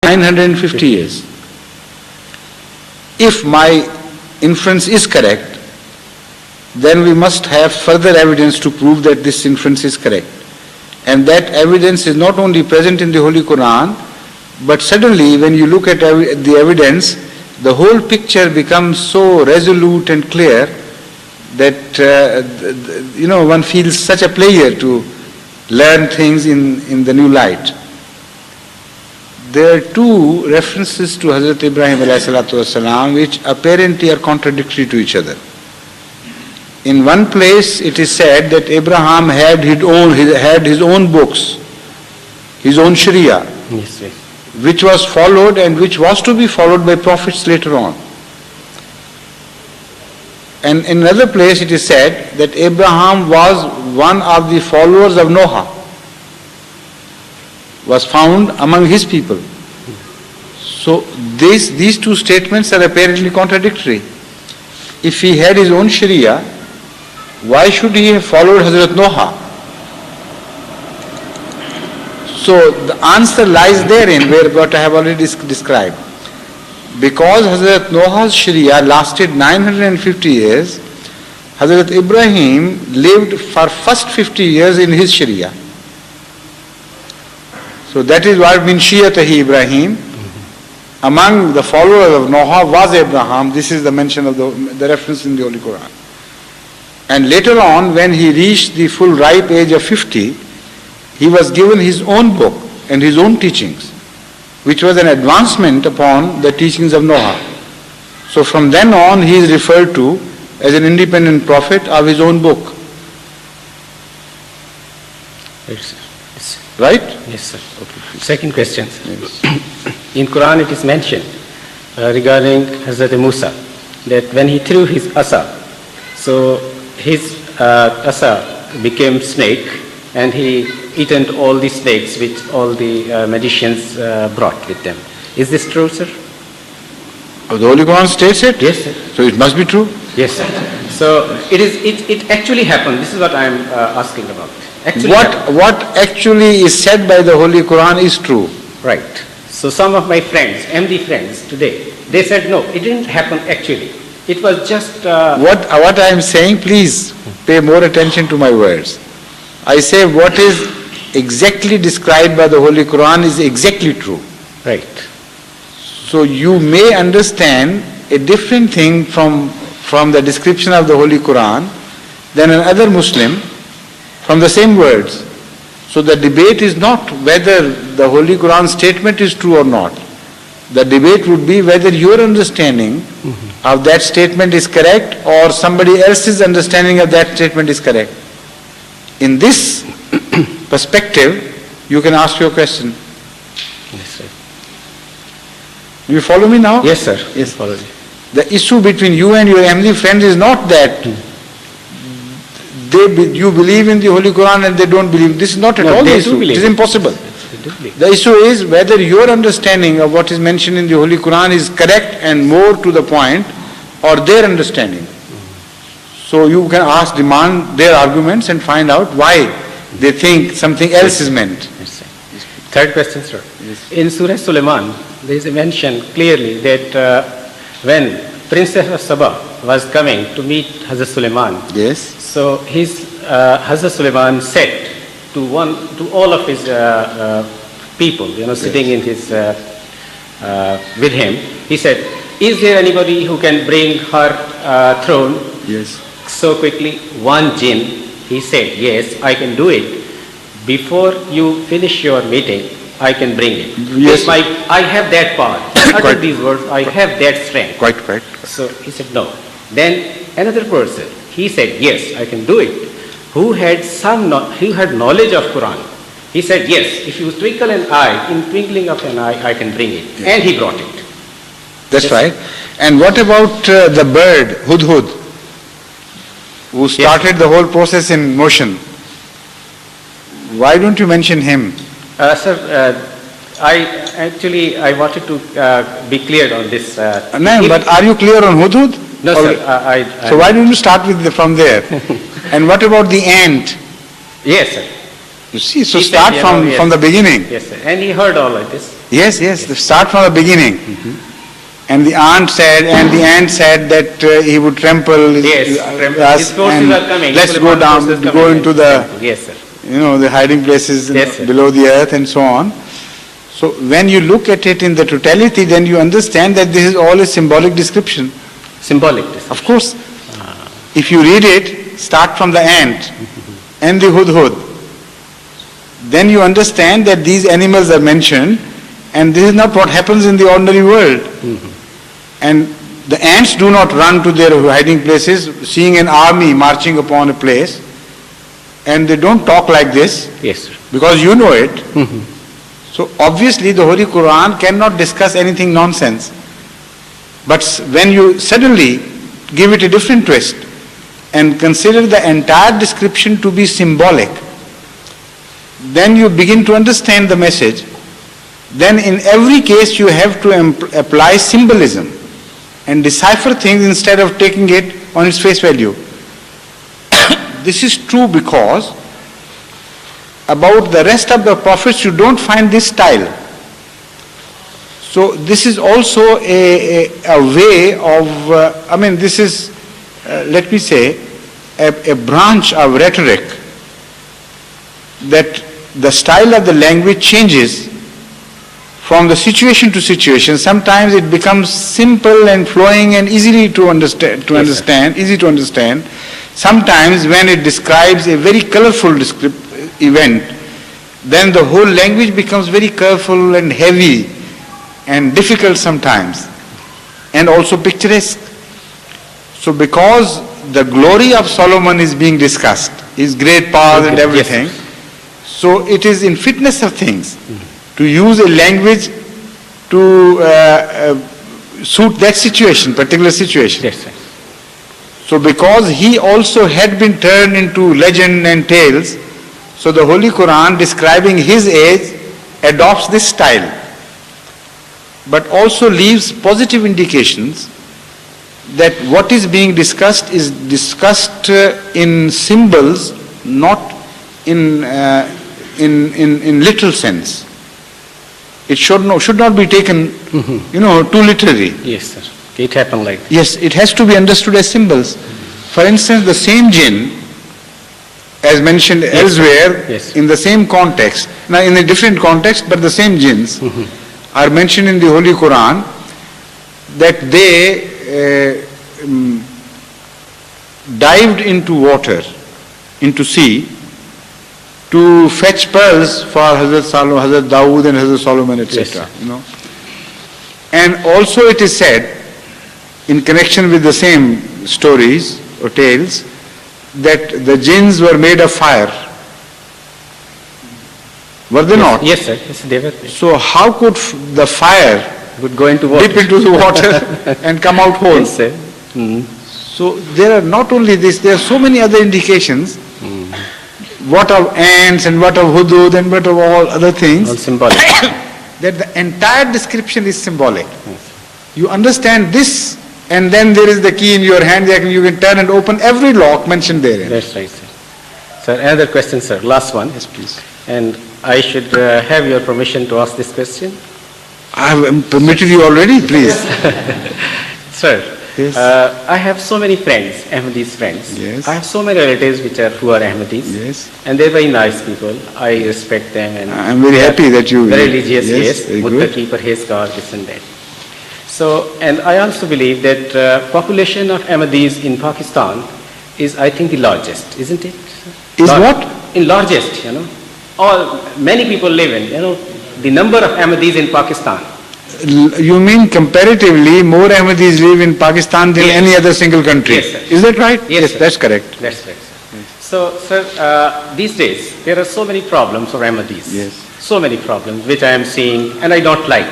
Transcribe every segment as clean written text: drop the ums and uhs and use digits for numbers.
950 years. If my inference is correct, then we must have further evidence to prove that this inference is correct. And that evidence is not only present in the Holy Quran, but suddenly when you look at the evidence, the whole picture becomes so resolute and clear that one feels such a pleasure to learn things in the new light. There are two references to Hadhrat Ibrahim alayhi salatu wasalam which apparently are contradictory to each other. In one place it is said that Abraham had his own books, his own Sharia, Yes, yes. which was followed and which was to be followed by prophets later on. And in another place it is said that Abraham was one of the followers of Noah, was found among his people. So these two statements are apparently contradictory. If he had his own Sharia, why should he have followed Hazrat Noah? So the answer lies therein, where what I have already described. Because Hazrat Noah's Sharia lasted 950 years, Hazrat Ibrahim lived for first 50 years in his Sharia. So that is why min shiyatahi Ibrahim. Among the followers of Noah was Abraham. This is the mention of the reference in the Holy Quran. And later on, when he reached the full ripe age of 50, he was given his own book and his own teachings, which was an advancement upon the teachings of Noah. So from then on, he is referred to as an independent prophet of his own book. Yes. Right? Yes, sir. Okay. Second question. Yes. In Quran it is mentioned regarding Hadhrat Musa that when he threw his asa, so his asa became snake and he eaten all the snakes which all the magicians brought with them. Is this true, sir? Oh, the Holy Quran states it? Yes, sir. So it must be true? Yes, sir. So it actually happened. This is what I am asking about. What actually is said by the Holy Quran is true. Right. So some of my friends, MD friends today, they said no, it didn't happen actually. It was just... What I am saying, please pay more attention to my words. I say what is exactly described by the Holy Quran is exactly true. Right. So you may understand a different thing from the description of the Holy Quran than another Muslim from the same words. So the debate is not whether the Holy Quran statement is true or not. The debate would be whether your understanding of that statement is correct or somebody else's understanding of that statement is correct. In this perspective, you can ask your question. Yes, sir. Do you follow me now? Yes, sir. Yes. Follow you. The issue between you and your MD friends is not that you believe in the Holy Quran and they don't believe. This is not at all the issue. It is impossible. The issue is whether your understanding of what is mentioned in the Holy Quran is correct and more to the point, or their understanding. So you can demand their arguments and find out why they think something else is meant. Yes, sir. Third question, sir. Yes. In Surah Sulaiman, there is a mention clearly that when Princess of Saba was coming to meet Hazrat Sulaiman, yes. So Hazrat Sulaiman said to all of his people, sitting in his with him, he said, "Is there anybody who can bring her throne?" Yes. So quickly, one jinn, he said, "Yes, I can do it. Before you finish your meeting, I can bring it. Yes. I have that power. Utter these words, I have that strength." Quite. So he said, "No." Then another person, he said, "Yes, I can do it." Who had knowledge of Quran. He said, "Yes, if you twinkle an eye, in twinkling of an eye, I can bring it." Yes. And he brought it. That's right. And what about the bird, Hudhud, who started the whole process in motion? Why don't you mention him? Sir, I wanted to be clear on this. No, but are you clear on Hudhud? No, sir. So why don't you start from there? And what about the ant? Yes, sir. You see, so start from the beginning. Yes, sir. And he heard all of this. Yes, yes. Start from the beginning. And the ant said that he would trample us, His forces and are coming. let's go down, go into the, yes, sir. the hiding places Yes, sir. below the earth and so on. So when you look at it in the totality, then you understand that this is all a symbolic description. Symbolic description. Of course, if you read it, start from the ant and the hudhud, then you understand that these animals are mentioned, and this is not what happens in the ordinary world. And the ants do not run to their hiding places, seeing an army marching upon a place, and they don't talk like this, Yes, sir. because you know it. So obviously the Holy Quran cannot discuss anything nonsense. But when you suddenly give it a different twist and consider the entire description to be symbolic, then you begin to understand the message. Then in every case you have to apply symbolism and decipher things instead of taking it on its face value. This is true because about the rest of the prophets you don't find this style. So this is also a way of, this is, let me say, a branch of rhetoric, that the style of the language changes from the situation to situation. Sometimes it becomes simple and flowing and easy to understand. Sometimes when it describes a very colorful event, then the whole language becomes very colorful and heavy and difficult sometimes, and also picturesque. So because the glory of Solomon is being discussed, his great powers and everything, so it is in fitness of things to use a language to suit that situation, particular situation. Yes, sir. So because he also had been turned into legend and tales, so the Holy Quran describing his age adopts this style, but also leaves positive indications that what is being discussed is discussed in symbols, not in literal sense. It should not be taken, too literally. Yes, sir. It happened like that. Yes, it has to be understood as symbols. For instance, the same jinn, as mentioned elsewhere, in the same context, now in a different context, but the same jinns are mentioned in the Holy Quran, that they dived into water, into sea, to fetch pearls for Hazrat Dawood and Hazrat Solomon, etc. And also it is said, in connection with the same stories or tales, that the jinns were made of fire. Were they not? Yes, sir. Yes, they were. So how could the fire would go into water, dip into the water and come out whole? Yes, sir. So there are not only this, there are so many other indications. What of ants and what of hudud and what of all other things. All symbolic. That the entire description is symbolic. You understand this, and then there is the key in your hand, you can turn and open every lock mentioned therein. That's right, sir. Sir, another question, sir. Last one. Yes, please. And I should have your permission to ask this question. I have permitted you already, please. Sir, yes. I have so many friends, Ahmadis friends. Yes. I have so many relatives who are Ahmadis. Yes. And they're very nice people. I respect them. And I'm very happy that you... Very religious, yes. Very good. Muttaqi, parhezgar, this and that. So, and I also believe that population of Ahmadis in Pakistan is, I think, the largest, isn't it? Is what? In largest, many people live in, the number of Ahmadis in Pakistan. You mean comparatively more Ahmadis live in Pakistan than any other single country? Yes, sir. Is that right? Yes, sir. That's correct. That's right, sir. So, sir, these days, there are so many problems for Ahmadis. Yes. So many problems, which I am seeing, and I don't like.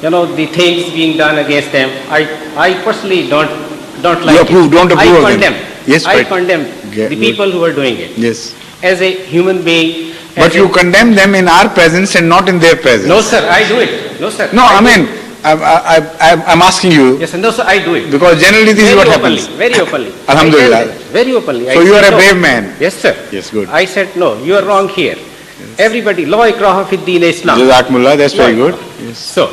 The things being done against them, I personally don't like You approve, it. don't approve of them. I condemn. Yes, I right. condemn the people who are doing it. Yes. As a human being. But you condemn them in our presence and not in their presence. No, sir, I do it. No, sir. No, I'm asking you. Yes, no, sir, I do it. Because generally this is what openly, happens. Very openly. Alhamdulillah. Very openly. So you are a brave man. Yes, sir. Yes, good. I said, no, you are wrong here. Everybody, law ikraha fi din Islam. Jazakumullah, that's very Law good. ikraha. Yes. So,